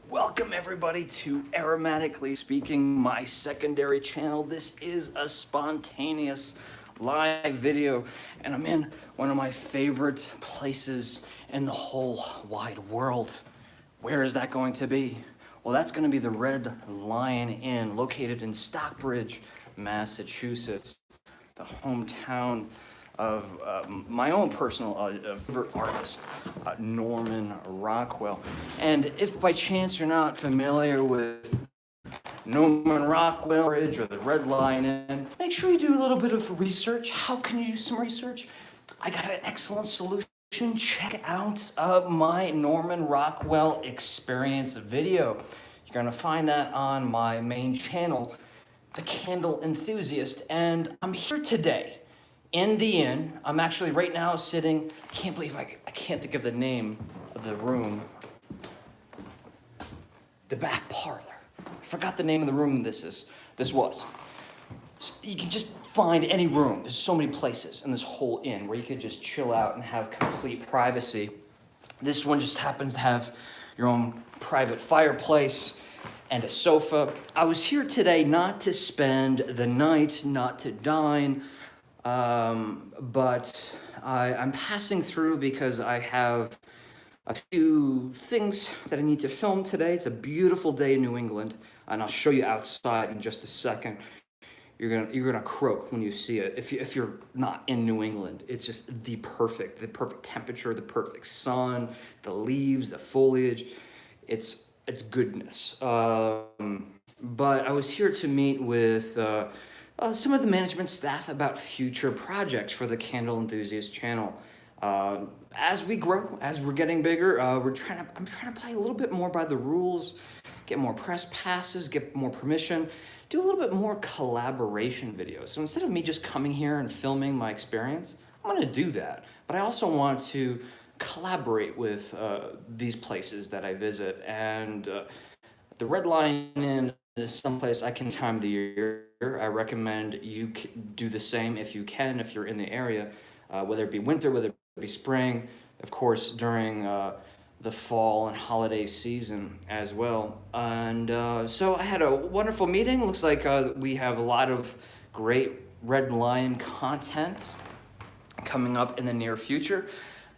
Welcome everybody to Aromatically Speaking, my secondary channel. This is a spontaneous live video, and I'm in one of my favorite places in the whole wide world. Where is that going to be? Well, that's going to be the Red Lion Inn, located in Stockbridge, Massachusetts, the hometown of my own personal favorite artist, Norman Rockwell. And if by chance you're not familiar with Norman Rockwell Bridge or the Red Lion Inn, make sure you do a little bit of research. How can you do some research? I got an excellent solution. Check out my Norman Rockwell experience video. You're gonna find that on my main channel, the Candle Enthusiast, and I'm here today in the inn. I'm actually right now sitting, I can't believe I can't think of the name of the room. The back parlor. I forgot the name of the room this was. You can just find any room. There's so many places in this whole inn where you could just chill out and have complete privacy. This one just happens to have your own private fireplace and a sofa. I was here today not to spend the night, not to dine, but I'm passing through because I have a few things that I need to film today. It's a beautiful day in New England, and I'll show you outside in just a second. You're gonna croak when you see it. If you're not in New England, it's just the perfect temperature, the perfect sun, the leaves, the foliage. It's goodness. But I was here to meet with some of the management staff about future projects for the Candle Enthusiast channel. As we grow, as we're getting bigger, I'm trying to play a little bit more by the rules, get more press passes, get more permission, do a little bit more collaboration videos. So instead of me just coming here and filming my experience, I'm gonna do that. But I also want to collaborate with these places that I visit. And the Red Lion Inn is someplace I can time the year. I recommend you do the same if you can, if you're in the area, whether it be winter, whether it be spring, of course, during the fall and holiday season as well. And so I had a wonderful meeting. Looks like we have a lot of great Red Lion content coming up in the near future,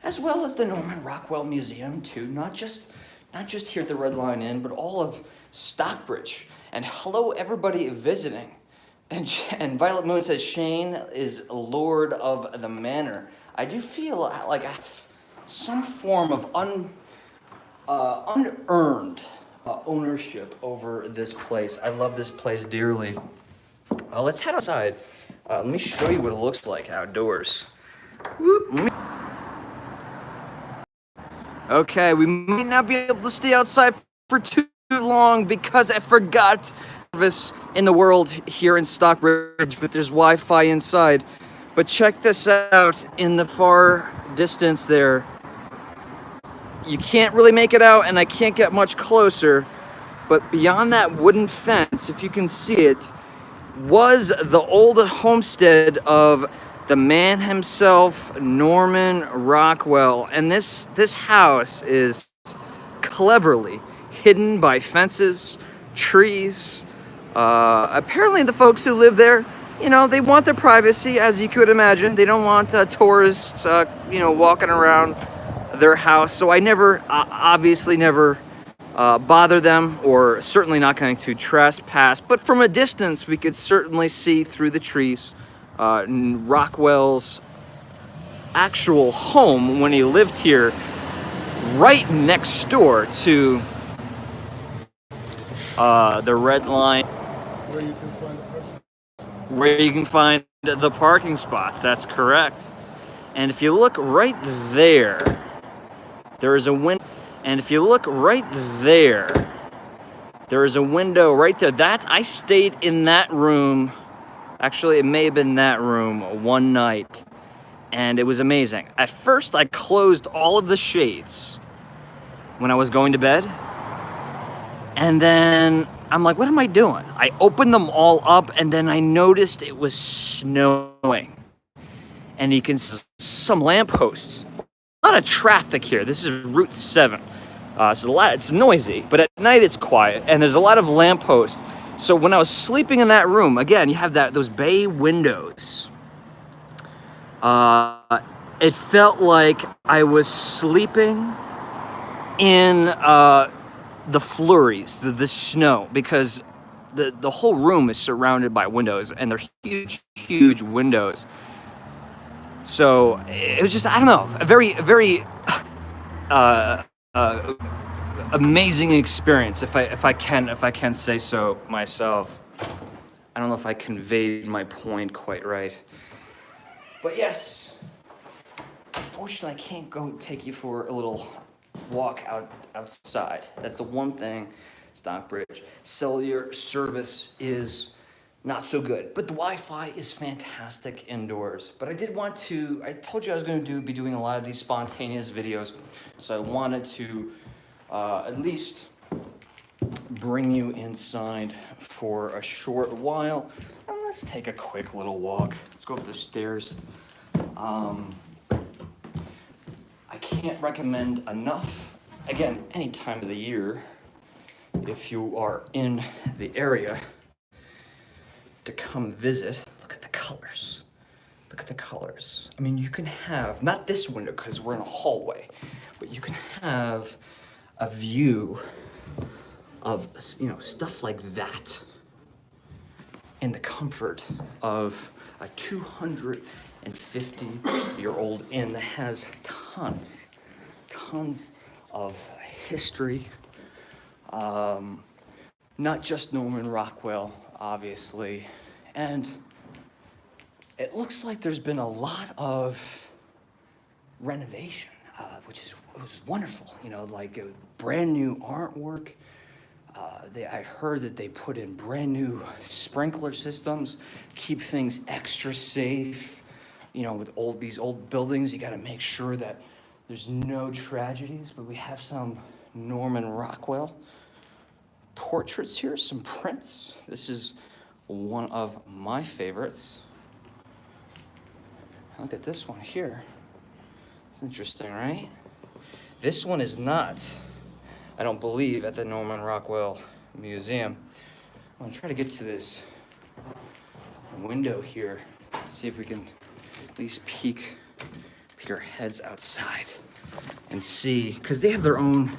as well as the Norman Rockwell Museum too, not just here at the Red Lion Inn, but all of Stockbridge. And hello everybody visiting. And Violet Moon says Shane is Lord of the Manor. I do feel like I have some form of unearned ownership over this place. I love this place dearly. Let's head outside. Let me show you what it looks like outdoors. Okay, we may not be able to stay outside for too long because I forgot service in the world here in Stockbridge, but there's Wi-Fi inside. But check this out in the far distance there. You can't really make it out, and I can't get much closer, but beyond that wooden fence, if you can see it, was the old homestead of the man himself, Norman Rockwell. And this house is cleverly hidden by fences, trees. Apparently the folks who live there, you know, they want their privacy, as you could imagine. They don't want tourists, walking around their house. So I obviously never bother them, or certainly not going to trespass. But from a distance, we could certainly see through the trees Rockwell's actual home when he lived here, right next door to the Red Line, where you can find the parking spots. That's correct. And if you look right there, there is a window, and if you look right there, there is a window right there. I stayed in that room. Actually, it may have been that room one night, and it was amazing. At first, I closed all of the shades when I was going to bed, and then I'm like, what am I doing? I opened them all up, and then I noticed it was snowing. And you can see some lampposts. A lot of traffic here. This is Route 7. So it's noisy, but at night it's quiet, and there's a lot of lampposts. So when I was sleeping in that room, again, you have those bay windows. It felt like I was sleeping in the flurries, the snow, because the whole room is surrounded by windows, and they're huge, huge windows. So it was just, I don't know, a very, very amazing experience, if I can say so myself. I don't know if I conveyed my point quite right, but yes. Unfortunately, I can't go take you for a little walk outside. That's the one thing. Stockbridge cellular service is not so good, but the Wi-Fi is fantastic indoors. But I told you I was going to be doing a lot of these spontaneous videos, so I wanted to at least bring you inside for a short while. And let's take a quick little walk. Let's go up the stairs. I can't recommend enough, again, any time of the year, if you are in the area, to come visit. Look at the colors. Look at the colors. I mean, you can have, not this window because we're in a hallway, but you can have a view of, stuff like that in the comfort of a 250-year-old inn that has tons of history. Not just Norman Rockwell, obviously, and it looks like there's been a lot of renovation, which was wonderful. Like brand new artwork. I heard that they put in brand new sprinkler systems, keep things extra safe. With these old buildings, you got to make sure that there's no tragedies. But we have some Norman Rockwell portraits here, some prints. This is one of my favorites. Look at this one here. It's interesting, right? This one is not, I don't believe, at the Norman Rockwell Museum. I'm gonna try to get to this window here, see if we can at least peek our heads outside and see, because they have their own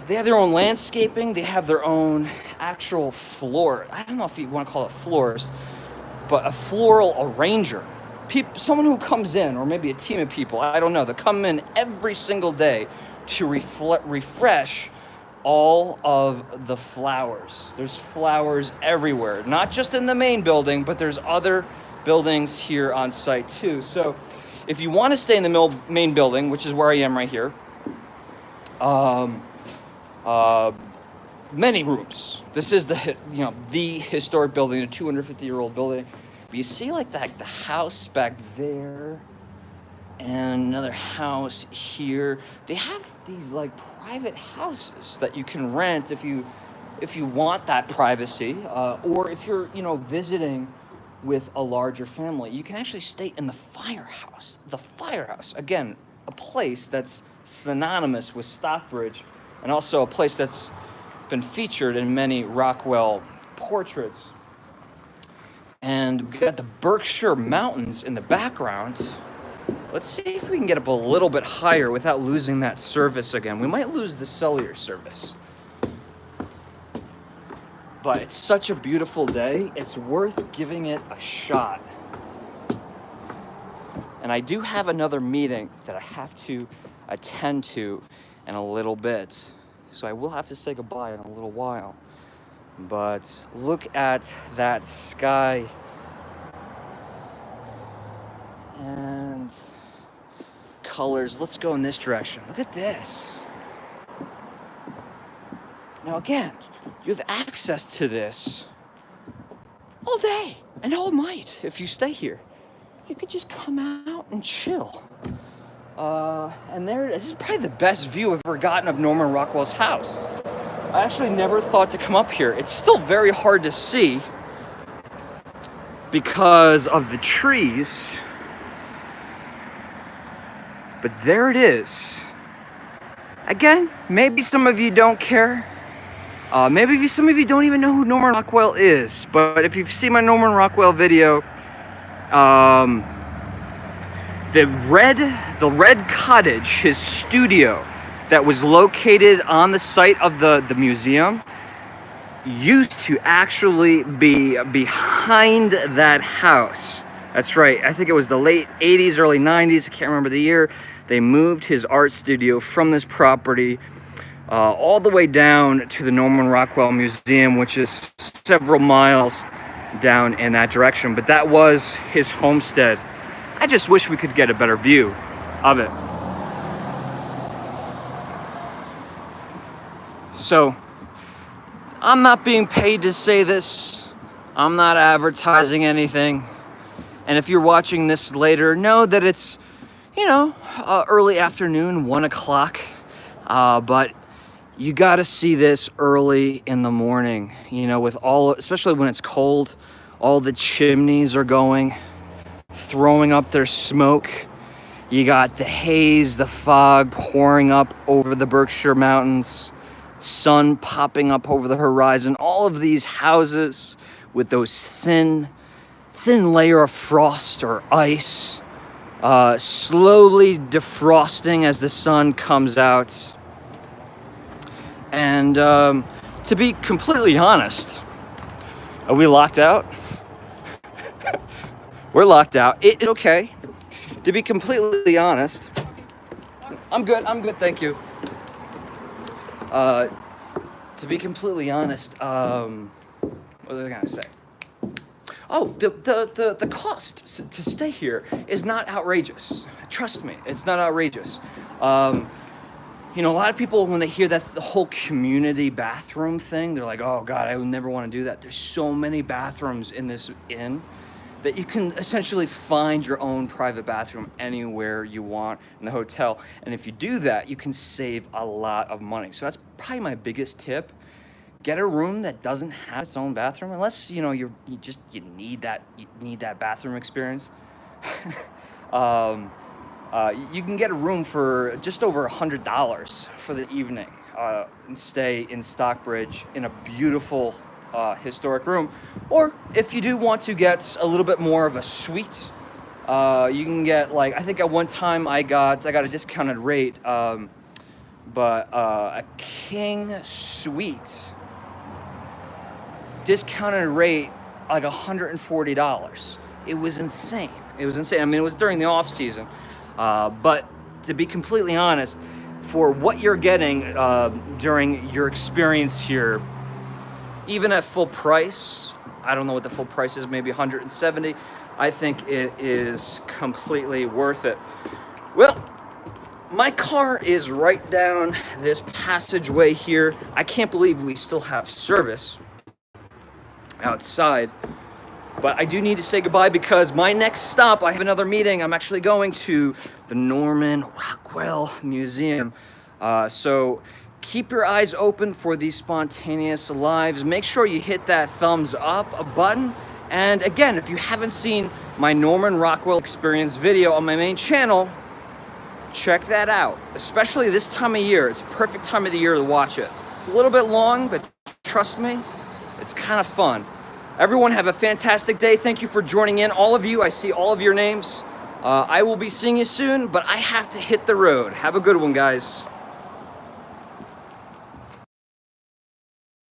landscaping. They have their own actual floor. I don't know if you want to call it floors, but a floral arranger. Someone who comes in, or maybe a team of people, I don't know, that come in every single day to refresh all of the flowers. There's flowers everywhere, not just in the main building, but there's other buildings here on site too. So if you want to stay in the main building, which is where I am right here, many rooms. This is the historic building, a 250-year-old building. But you see like the house back there and another house here. They have these like private houses that you can rent if you want that privacy, or if you're visiting with a larger family. You can actually stay in the firehouse. The firehouse, again, a place that's synonymous with Stockbridge, and also a place that's been featured in many Rockwell portraits. And we've got the Berkshire Mountains in the background. Let's see if we can get up a little bit higher without losing that service again. We might lose the cellular service. But it's such a beautiful day, it's worth giving it a shot. And I do have another meeting that I have to attend to in a little bit. So I will have to say goodbye in a little while. But look at that sky. And colors. Let's go in this direction. Look at this. Now again, you have access to this all day and all night if you stay here. You could just come out and chill. And this is probably the best view I've ever gotten of Norman Rockwell's house. I actually never thought to come up here. It's still very hard to see because of the trees. But there it is. Again, maybe some of you don't care. Maybe some of you don't even know who Norman Rockwell is. But if you've seen my Norman Rockwell video, the red cottage, his studio that was located on the site of the museum, used to actually be behind that house. That's right. I think it was the late 80s, early 90s. I can't remember the year. They moved his art studio from this property all the way down to the Norman Rockwell Museum, which is several miles down in that direction. But that was his homestead. I just wish we could get a better view of it. So, I'm not being paid to say this. I'm not advertising anything. And if you're watching this later, know that it's, early afternoon, 1 o'clock. But you got to see this early in the morning, with especially when it's cold, all the chimneys are going, throwing up their smoke. You got the haze, the fog pouring up over the Berkshire Mountains, sun popping up over the horizon. All of these houses with those thin layer of frost or ice, slowly defrosting as the sun comes out. And to be completely honest, are we locked out? We're locked out. It's okay. To be completely honest, I'm good, thank you. To be completely honest, what was I gonna say? Oh, the cost to stay here is not outrageous. Trust me, it's not outrageous. A lot of people, when they hear that the whole community bathroom thing, they're like, oh God, I would never want to do that. There's so many bathrooms in this inn that you can essentially find your own private bathroom anywhere you want in the hotel. And if you do that, you can save a lot of money. So that's probably my biggest tip. Get a room that doesn't have its own bathroom, unless you need that bathroom experience. You can get a room for just over $100 for the evening and stay in Stockbridge in a beautiful historic room. Or if you do want to get a little bit more of a suite, you can get, I think at one time I got a discounted rate, but a king suite discounted rate $140. It was insane. I mean, it was during the off season. But to be completely honest, for what you're getting during your experience here, even at full price, I don't know what the full price is, maybe $170, I think it is completely worth it. Well, my car is right down this passageway here. I can't believe we still have service outside. But I do need to say goodbye because my next stop, I have another meeting. I'm actually going to the Norman Rockwell Museum. So keep your eyes open for these spontaneous lives. Make sure you hit that thumbs up button. And again, if you haven't seen my Norman Rockwell experience video on my main channel, check that out. Especially this time of year. It's a perfect time of the year to watch it. It's a little bit long, but trust me, it's kind of fun. Everyone have a fantastic day. Thank you for joining in. All of you, I see all of your names. I will be seeing you soon, but I have to hit the road. Have a good one, guys.